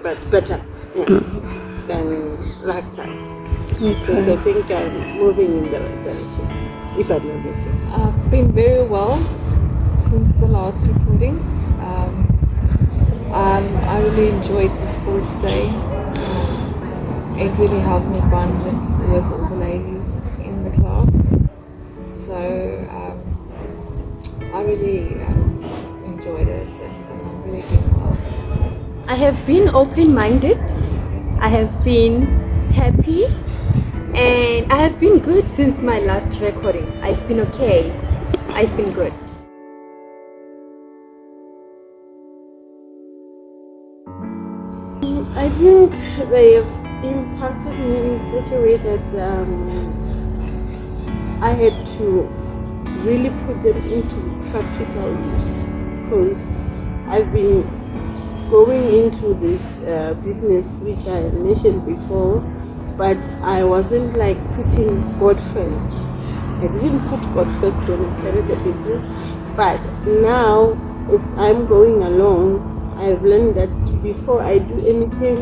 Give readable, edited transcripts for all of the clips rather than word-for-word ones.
but better than last time. Because I think I'm moving in the right direction, if I'm not mistaken. I've been very well since the last recording. I really enjoyed the sports day. It really helped me bond with all the ladies in the class. So I really enjoyed it, and I'm really doing well. I have been open-minded, I have been happy, and I have been good since my last recording. I've been okay. I've been good. I think they have impacted me in such a way that I had to really put them into practical use, because I've been going into this business which I mentioned before, but I wasn't like putting God first. I didn't put God first when I started the business, but now as I'm going along, I've learned that before I do anything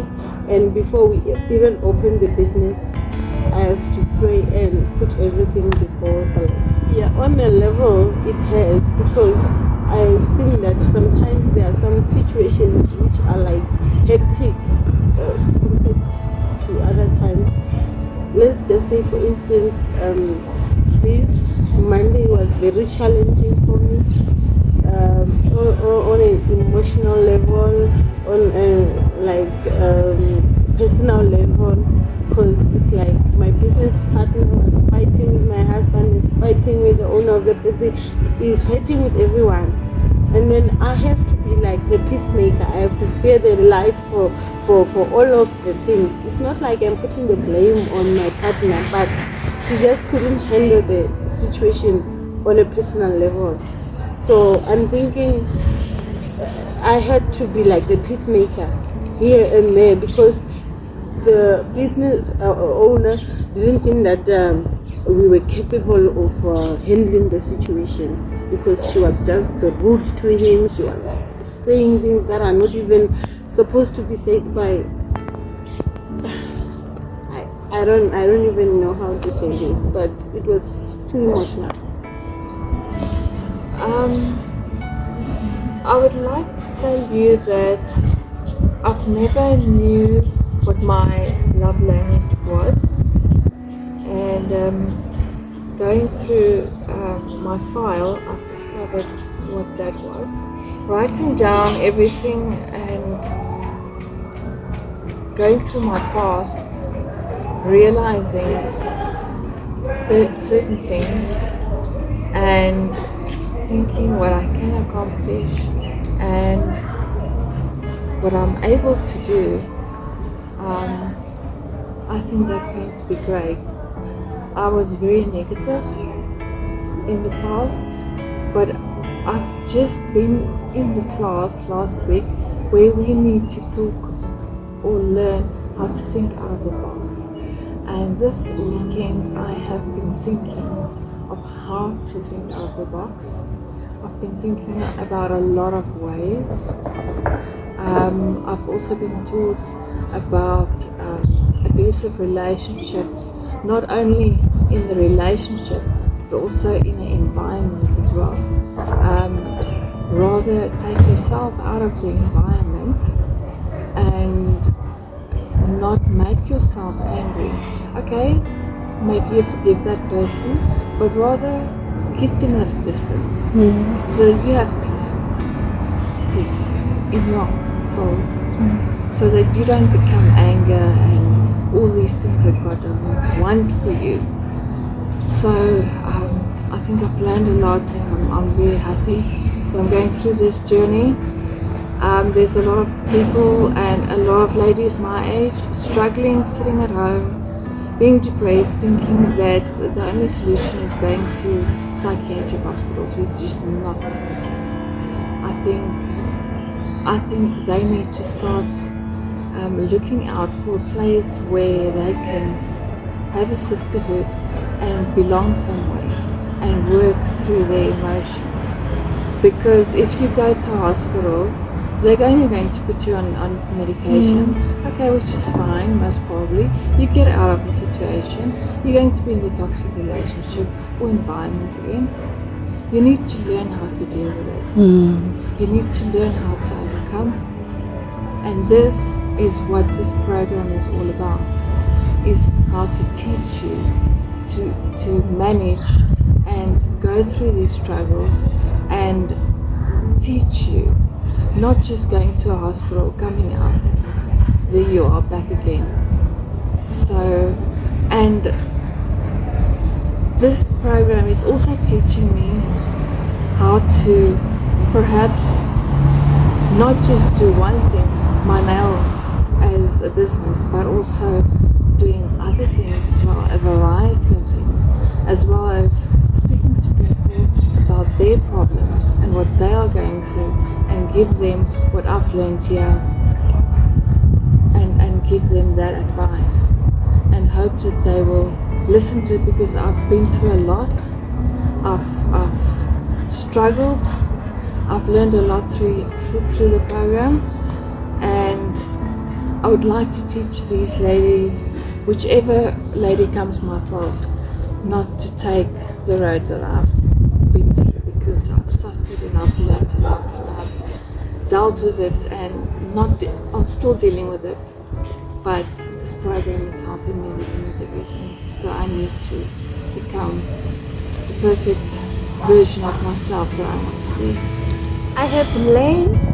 and before we even open the business, I have to pray and put everything before the Lord. Yeah, on a level it has, because I've seen that sometimes there are some situations which are like hectic compared to other times. Let's just say, for instance, this Monday was very challenging for me. On an emotional level, on a personal level, because it's like my business partner was fighting with my husband, is fighting with the owner of the business, is fighting with everyone, and then I have to be like the peacemaker. I have to bear the light for all of the things. It's not like I'm putting the blame on my partner, but she just couldn't handle the situation on a personal level. So I'm thinking I had to be like the peacemaker here and there, because the business owner didn't think that we were capable of handling the situation, because she was just rude to him. She was saying things that are not even supposed to be said by I don't even know how to say this, but it was too emotional. I would like to tell you that I've never knew what my love language was, and going through my file, I've discovered what that was. Writing down everything and going through my past, realizing certain things and thinking what I can accomplish and what I'm able to do, I think that's going to be great. I was very negative in the past, but I've just been in the class last week where we need to talk or learn how to think out of the box. And this weekend I have been thinking of how to think out of the box. I've been thinking about a lot of ways. I've also been taught about abusive relationships, not only in the relationship, but also in the environment as well. Rather take yourself out of the environment and not make yourself angry. Okay, maybe you forgive that person, but rather keep them at a distance, so that you have peace in your soul, so that you don't become anger and all these things that God doesn't want for you. So I think I've learned a lot, and I'm very happy that I'm going through this journey. There's a lot of people and a lot of ladies my age struggling, sitting at home, being depressed, thinking that the only solution is going to psychiatric hospitals, which is just not necessary. I think they need to start looking out for a place where they can have a sisterhood and belong somewhere and work through their emotions. Because if you go to a hospital, they're only going to put you on medication, okay, which is fine, most probably. You get out of the situation, you're going to be in the toxic relationship or environment again. You need to learn how to deal with it. You need to learn how to overcome. And this is what this program is all about, is how to teach you to manage and go through these struggles and teach you, not just going to a hospital, coming out, there you are back again. So, and this program is also teaching me how to perhaps not just do one thing, my nails as a business, but also doing other things as well, a variety of things, as well as speaking to people about their problems and what they are going through, and give them what I've learned here, and give them that advice, and hope that they will listen to it, because I've been through a lot. I've struggled. I've learned a lot through the program, and I would like to teach these ladies, whichever lady comes my path, not to take the road that I've been through, because I've suffered and I've learned a lot and I've dealt with it, and I'm still dealing with it. But this program is helping me with everything that I need to become the perfect version of myself that I want to be. I have learned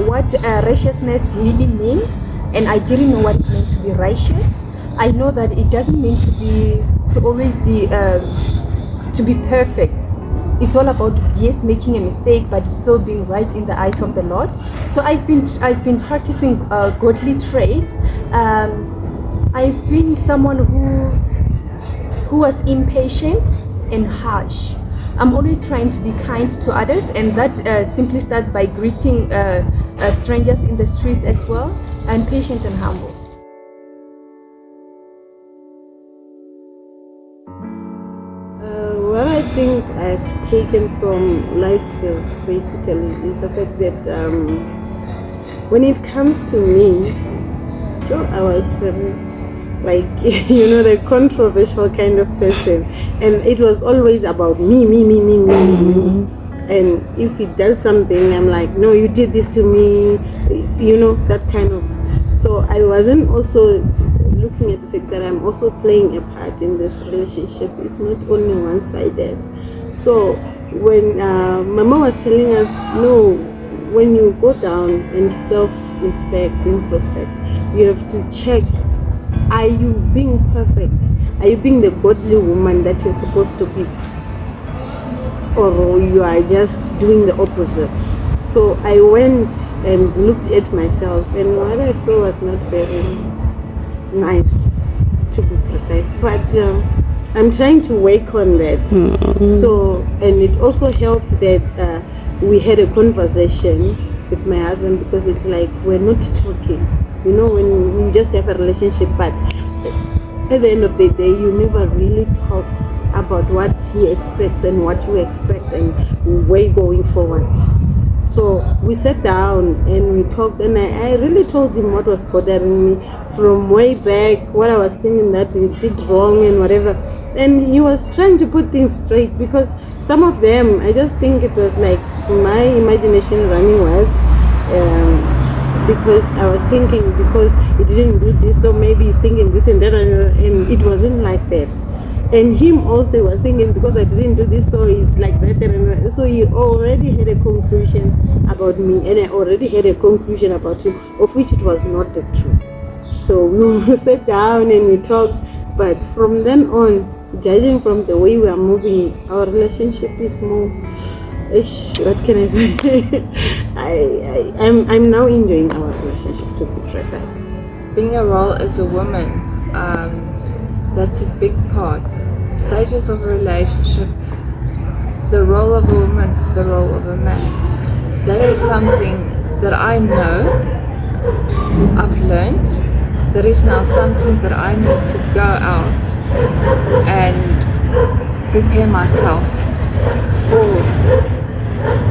what righteousness really means, and I didn't know what it meant to be righteous. I know that it doesn't mean to always be to be perfect. It's all about, yes, making a mistake, but still being right in the eyes of the Lord. So I've been practicing godly traits. I've been someone who was impatient and harsh. I'm always trying to be kind to others, and that simply starts by greeting strangers in the streets as well, and patient and humble. What I think I've taken from life skills basically is the fact that when it comes to me, sure, I was very, like, the controversial kind of person, and it was always about me. And if it does something, I'm like, no, you did this to me, that kind of. So I wasn't also looking at the fact that I'm also playing a part in this relationship. It's not only one-sided. So when Mama was telling us, no, when you go down and self-inspect, introspect, you have to check, are you being perfect? Are you being the godly woman that you're supposed to be? Or you are just doing the opposite? So I went and looked at myself, and what I saw was not very nice, to be precise. But I'm trying to work on that. So, and it also helped that we had a conversation with my husband, because it's like we're not talking. When you just have a relationship, but at the end of the day, you never really talk about what he expects and what you expect and way going forward. So we sat down and we talked, and I really told him what was bothering me from way back, what I was thinking that he did wrong and whatever. And he was trying to put things straight, because some of them, I just think it was like my imagination running wild. Because I was thinking, because he didn't do this, so maybe he's thinking this and that, and it wasn't like that. And him also was thinking, because I didn't do this, so he's like that. And so he already had a conclusion about me, and I already had a conclusion about him, of which it was not the truth. So we sat down and we talked. But from then on, judging from the way we are moving, our relationship is more, what can I say? I'm now enjoying our relationship, to be precise. Being a role as a woman, that's a big part. Stages of a relationship, the role of a woman, the role of a man. That is something that I know, I've learned. That is now something that I need to go out and prepare myself for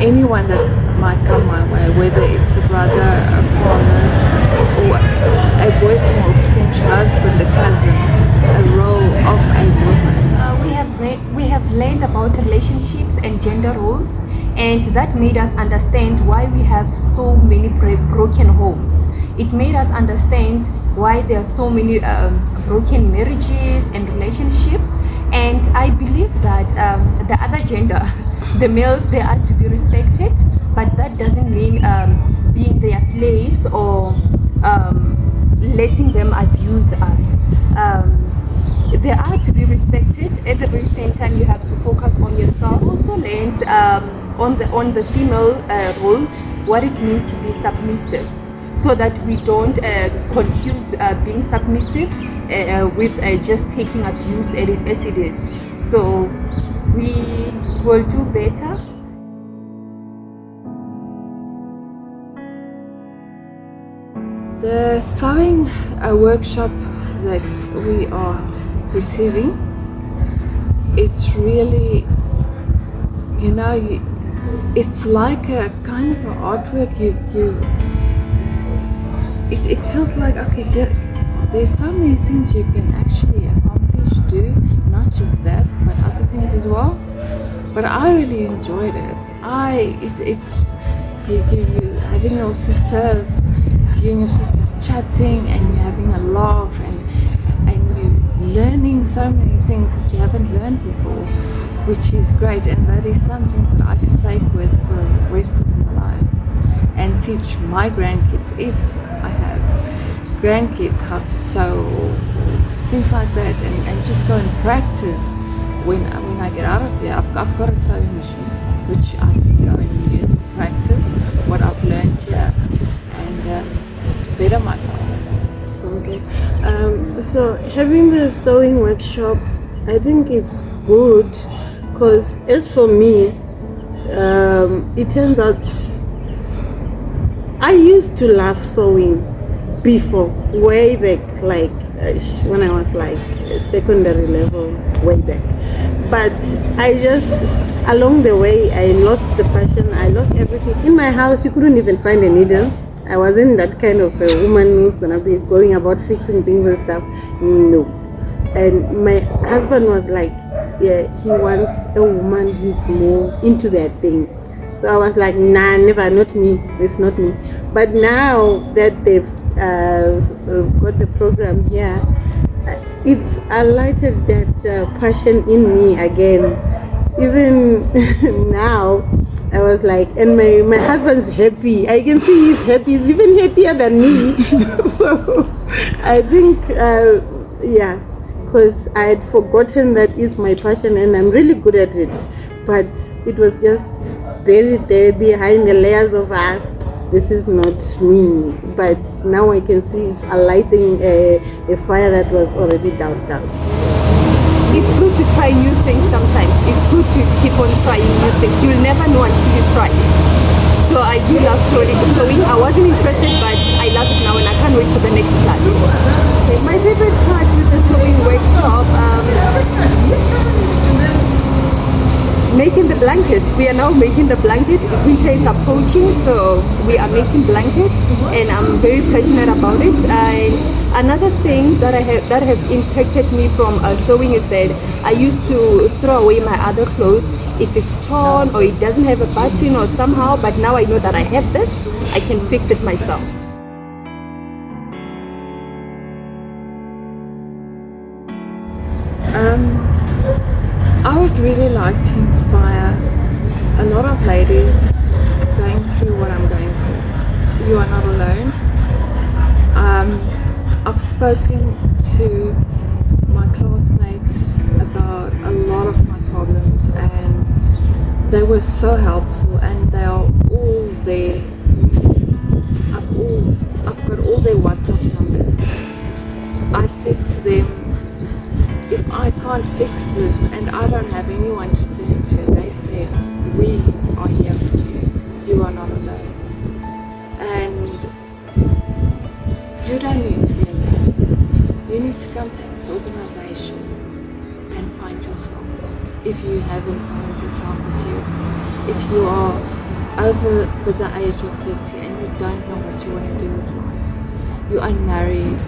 anyone that might come my way, whether it's a brother, a father, or a boyfriend or potential husband, a cousin, a role of a woman. We have learned about relationships and gender roles, and that made us understand why we have so many broken homes. It made us understand why there are so many broken marriages and relationships. And I believe that the other gender, the males, they are to be respected, but that doesn't mean being their slaves or letting them abuse us. They are to be respected. At the very same time, you have to focus on yourself. Also learned on the female roles, what it means to be submissive, so that we don't confuse being submissive with just taking abuse as it is. So we will do better. The sewing workshop that we are receiving, it's really, it's like a kind of an artwork. It feels like, okay, there's so many things you can actually accomplish, do, not just that, but other things as well. But I really enjoyed it. It's you having your sisters, you and your sisters chatting, and you're having a laugh, and you learning so many things that you haven't learned before, which is great. And that is something that I can take with for the rest of my life and teach my grandkids, if I have grandkids, how to sew or things like that, and just go and practice when I get out of here. I've got a sewing machine which I can go and use and practice what I've learned here and better myself. Okay. So having the sewing workshop, I think it's good, because as for me, it turns out I used to love sewing before, way back, like when I was like secondary level, way back. But I just, along the way, I lost the passion. I lost everything. In my house, you couldn't even find a needle. I wasn't that kind of a woman who's gonna be going about fixing things and stuff. No. And my husband was like, yeah, he wants a woman who's more into that thing. So I was like, nah, never, not me. It's not me. But now that they've got the program here, it's alighted that passion in me again. Even now, I was like, and my husband's happy. I can see he's happy. He's even happier than me. So I think, yeah, because I had forgotten that is my passion, and I'm really good at it. But it was just buried there behind the layers of this is not me. But now I can see it's alighting a fire that was already doused out. It's good to try new things sometimes. It's good to keep on trying new things. You'll never know until you try it. So I do love sewing. I wasn't interested, but I love it now, and I can't wait for the next class. Okay, my favorite part with the sewing workshop, making the blankets. We are now making the blanket. Winter is approaching, so we are making blankets, and I'm very passionate about it. And another thing that have impacted me from sewing is that I used to throw away my other clothes if it's torn or it doesn't have a button or somehow, but now I know that I have this, I can fix it myself. I would really like to inspire a lot of ladies going through what I'm going through. You are not alone. I've spoken to my classmates about a lot of my problems, and they were so helpful, and they are all there. I've got all their WhatsApp numbers. I said to them, if I can't fix this and I don't have anyone to turn to, they said, we are here for you. You are not alone. And you don't need to be alone. You need to come to this organization and find yourself. If you haven't found yourself as yet, if you are over the age of 30 and you don't know what you want to do with life, you're unmarried,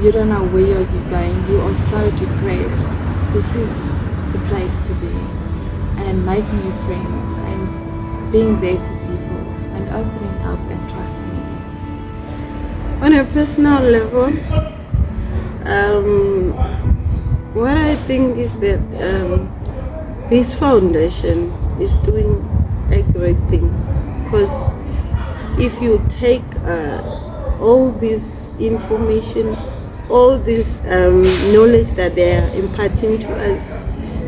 you don't know where you're going, you are so depressed, this is the place to be. And making new friends and being there for people and opening up and trusting again. On a personal level, what I think is that this foundation is doing a great thing, because if you take all this information, all this knowledge that they are imparting to us,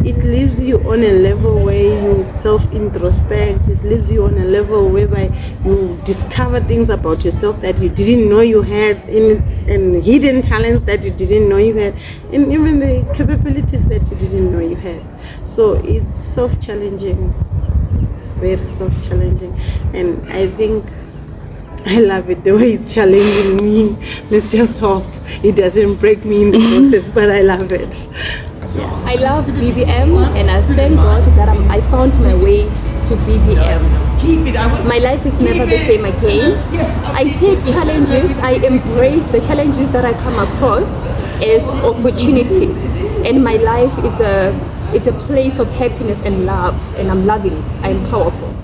it leaves you on a level where you self-introspect. It leaves you on a level whereby you discover things about yourself that you didn't know you had, and hidden talents that you didn't know you had, and even the capabilities that you didn't know you had. So it's self-challenging, very self-challenging, and I think I love it the way it's challenging me. Let's just hope it doesn't break me in the process, but I love it. I love BBM, and I thank God that I found my way to BBM. My life is never the same again. I take challenges, I embrace the challenges that I come across as opportunities. And my life, it's a place of happiness and love, and I'm loving it. I'm powerful.